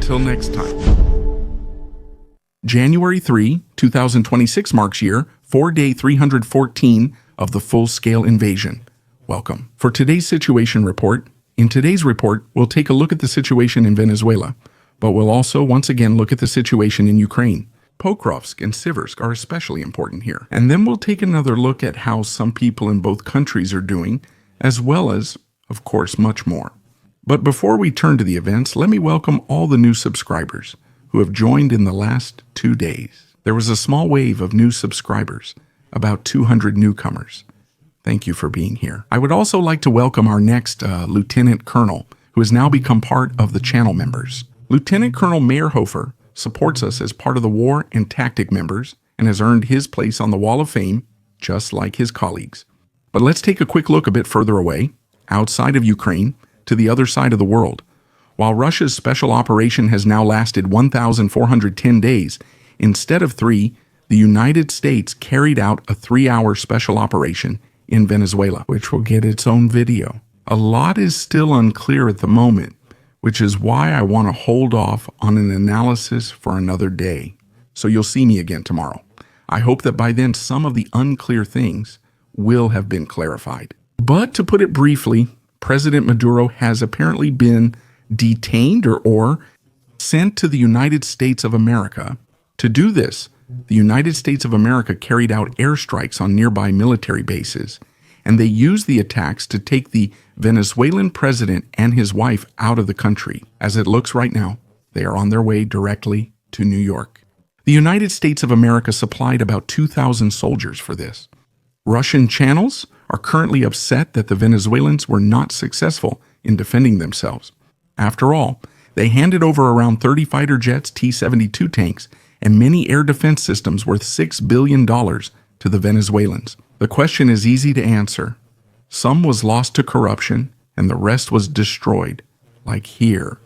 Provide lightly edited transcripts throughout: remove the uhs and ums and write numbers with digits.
Until next time. January 3, 2026 marks year 4-day 314 of the full-scale invasion. Welcome. For today's situation report, in today's report, we'll take a look at the situation in Venezuela, but we'll also once again look at the situation in Ukraine. Pokrovsk and Siversk are especially important here. And then we'll take another look at how some people in both countries are doing, as well as, of course, much more. But before we turn to the events, let me welcome all the new subscribers who have joined in the last 2 days. There was a small wave of new subscribers, about 200 newcomers. Thank you for being here. I would also like to welcome our next Lieutenant Colonel, who has now become part of the channel members. Lieutenant Colonel Meyerhofer supports us as part of the War and Tactic members and has earned his place on the Wall of Fame, just like his colleagues. But let's take a quick look a bit further away, outside of Ukraine, to the other side of the world. While Russia's special operation has now lasted 1,410 days, instead of 3, the United States carried out a 3-hour special operation in Venezuela, which will get its own video. A lot is still unclear at the moment, which is why I want to hold off on an analysis for another day. So you'll see me again tomorrow. I hope that by then some of the unclear things will have been clarified. But to put it briefly, President Maduro has apparently been detained or sent to the United States of America. To do this, the United States of America carried out airstrikes on nearby military bases, and they used the attacks to take the Venezuelan president and his wife out of the country. As it looks right now, they are on their way directly to New York. The United States of America supplied about 2,000 soldiers for this. Russian channels are currently upset that the Venezuelans were not successful in defending themselves. After all, they handed over around 30 fighter jets, T-72 tanks, and many air defense systems worth $6 billion to the Venezuelans. The question is easy to answer. Some was lost to corruption, and the rest was destroyed, like here.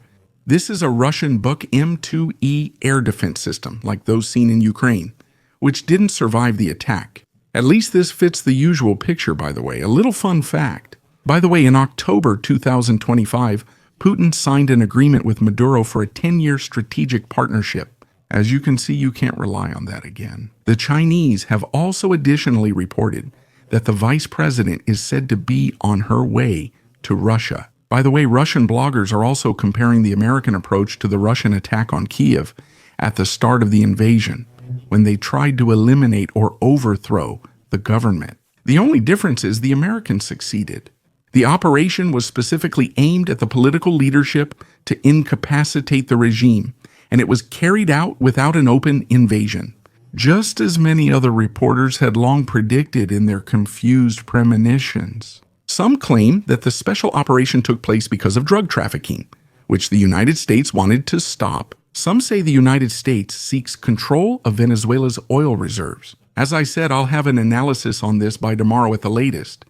This is a Russian Buk M2E air defense system, like those seen in Ukraine, which didn't survive the attack. At least this fits the usual picture, by the way. A little fun fact. By the way, in October 2025, Putin signed an agreement with Maduro for a 10-year strategic partnership. As you can see, you can't rely on that again. The Chinese have also additionally reported that the vice president is said to be on her way to Russia. By the way, Russian bloggers are also comparing the American approach to the Russian attack on Kiev at the start of the invasion, when they tried to eliminate or overthrow the government. The only difference is the Americans succeeded. The operation was specifically aimed at the political leadership to incapacitate the regime, and it was carried out without an open invasion, just as many other reporters had long predicted in their confused premonitions. Some claim that the special operation took place because of drug trafficking, which the United States wanted to stop. Some say the United States seeks control of Venezuela's oil reserves. As I said, I'll have an analysis on this by tomorrow at the latest,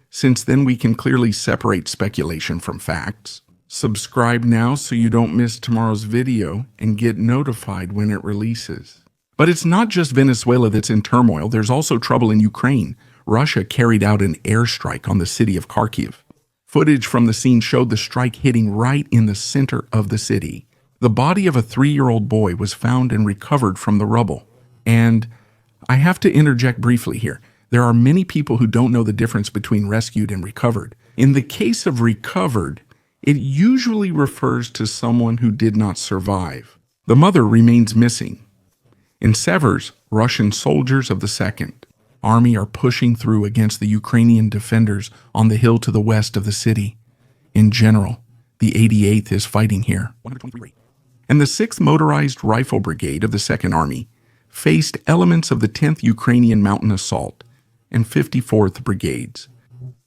since then we can clearly separate speculation from facts. Subscribe now so you don't miss tomorrow's video and get notified when it releases. But it's not just Venezuela that's in turmoil, there's also trouble in Ukraine. Russia carried out an airstrike on the city of Kharkiv. Footage from the scene showed the strike hitting right in the center of the city. The body of a 3-year-old boy was found and recovered from the rubble. And I have to interject briefly here. There are many people who don't know the difference between rescued and recovered. In the case of recovered, it usually refers to someone who did not survive. The mother remains missing. In Severs, Russian soldiers of the 2nd Army are pushing through against the Ukrainian defenders on the hill to the west of the city. In general, the 88th is fighting here. And the 6th Motorized Rifle Brigade of the 2nd Army faced elements of the 10th Ukrainian Mountain Assault and 54th Brigades,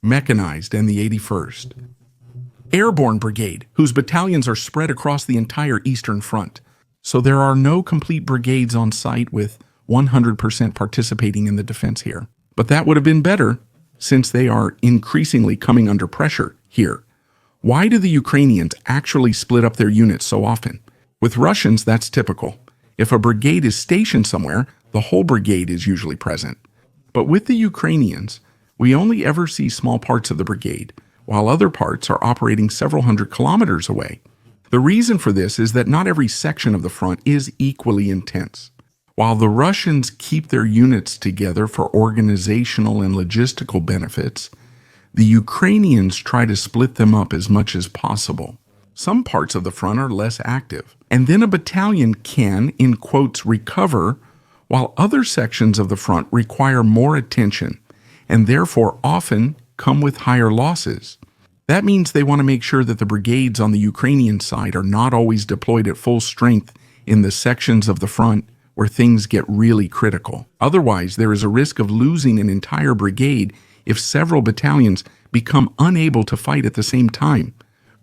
mechanized, and the 81st Airborne Brigade, whose battalions are spread across the entire Eastern Front. So there are no complete brigades on site with 100% participating in the defense here. But that would have been better, since they are increasingly coming under pressure here. Why do the Ukrainians actually split up their units so often? With Russians, that's typical. If a brigade is stationed somewhere, the whole brigade is usually present. But with the Ukrainians, we only ever see small parts of the brigade, while other parts are operating several hundred kilometers away. The reason for this is that not every section of the front is equally intense. While the Russians keep their units together for organizational and logistical benefits, the Ukrainians try to split them up as much as possible. Some parts of the front are less active, and then a battalion can, in quotes, recover, while other sections of the front require more attention and therefore often come with higher losses. That means they want to make sure that the brigades on the Ukrainian side are not always deployed at full strength in the sections of the front where things get really critical. Otherwise, there is a risk of losing an entire brigade if several battalions become unable to fight at the same time,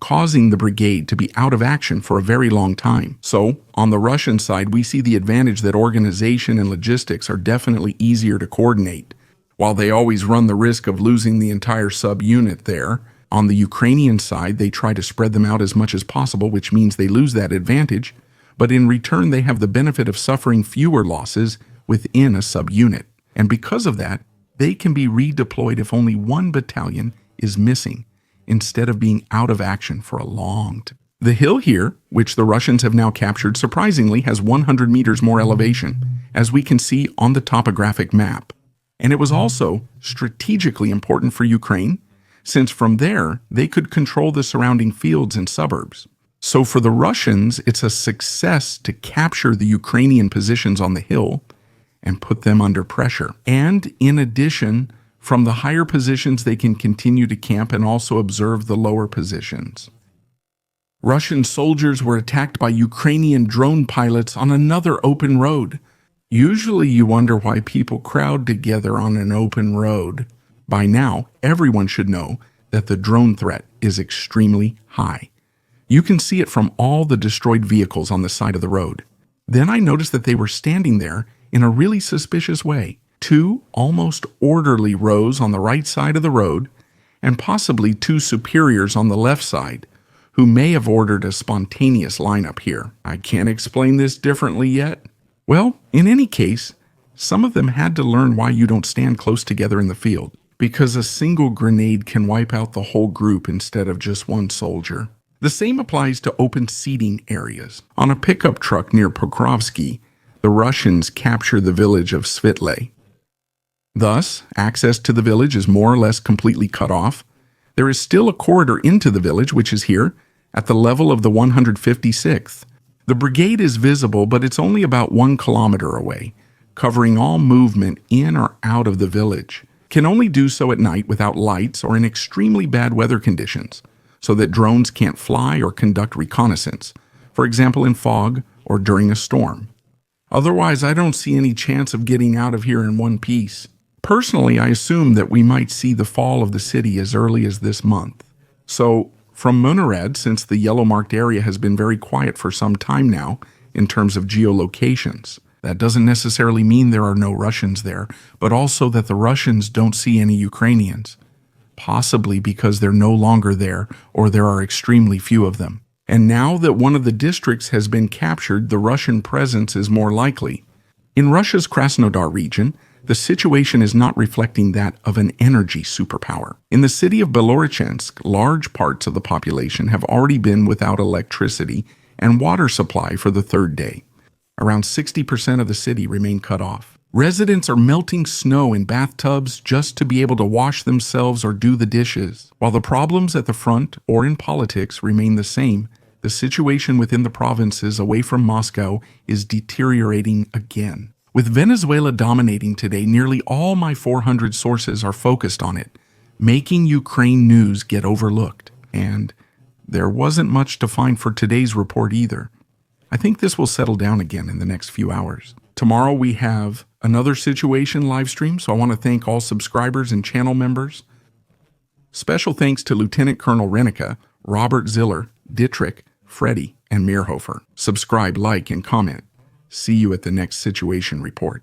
causing the brigade to be out of action for a very long time. So, on the Russian side, we see the advantage that organization and logistics are definitely easier to coordinate. While they always run the risk of losing the entire subunit there, on the Ukrainian side, they try to spread them out as much as possible, which means they lose that advantage, but in return they have the benefit of suffering fewer losses within a subunit. And because of that, they can be redeployed if only one battalion is missing, instead of being out of action for a long time. The hill here, which the Russians have now captured, surprisingly has 100 meters more elevation, as we can see on the topographic map. And it was also strategically important for Ukraine, since from there they could control the surrounding fields and suburbs. So for the Russians, it's a success to capture the Ukrainian positions on the hill and put them under pressure. And in addition, from the higher positions, they can continue to camp and also observe the lower positions. Russian soldiers were attacked by Ukrainian drone pilots on another open road. Usually you wonder why people crowd together on an open road. By now, everyone should know that the drone threat is extremely high. You can see it from all the destroyed vehicles on the side of the road. Then I noticed that they were standing there in a really suspicious way. Two almost orderly rows on the right side of the road, and possibly two superiors on the left side, who may have ordered a spontaneous lineup here. I can't explain this differently yet. Well, in any case, some of them had to learn why you don't stand close together in the field, because a single grenade can wipe out the whole group instead of just one soldier. The same applies to open seating areas. On a pickup truck near Pokrovsky, the Russians capture the village of Svitle. Thus, access to the village is more or less completely cut off. There is still a corridor into the village, which is here, at the level of the 156th. The brigade is visible, but it's only about 1 kilometer away, covering all movement in or out of the village. Can only do so at night without lights or in extremely bad weather conditions, so that drones can't fly or conduct reconnaissance, for example in fog or during a storm. Otherwise, I don't see any chance of getting out of here in one piece. Personally, I assume that we might see the fall of the city as early as this month. So, from Munared, since the yellow-marked area has been very quiet for some time now in terms of geolocations, that doesn't necessarily mean there are no Russians there, but also that the Russians don't see any Ukrainians, possibly because they're no longer there or there are extremely few of them. And now that one of the districts has been captured, the Russian presence is more likely. In Russia's Krasnodar region, the situation is not reflecting that of an energy superpower. In the city of Belorochensk, large parts of the population have already been without electricity and water supply for the third day. Around 60% of the city remain cut off. Residents are melting snow in bathtubs just to be able to wash themselves or do the dishes. While the problems at the front or in politics remain the same, the situation within the provinces away from Moscow is deteriorating again. With Venezuela dominating today, nearly all my 400 sources are focused on it, making Ukraine news get overlooked. And there wasn't much to find for today's report either. I think this will settle down again in the next few hours. Tomorrow we have another situation live stream, so I want to thank all subscribers and channel members. Special thanks to Lieutenant Colonel Renica, Robert Ziller, Dietrich, Freddie, and Meerhofer. Subscribe, like, and comment. See you at the next situation report.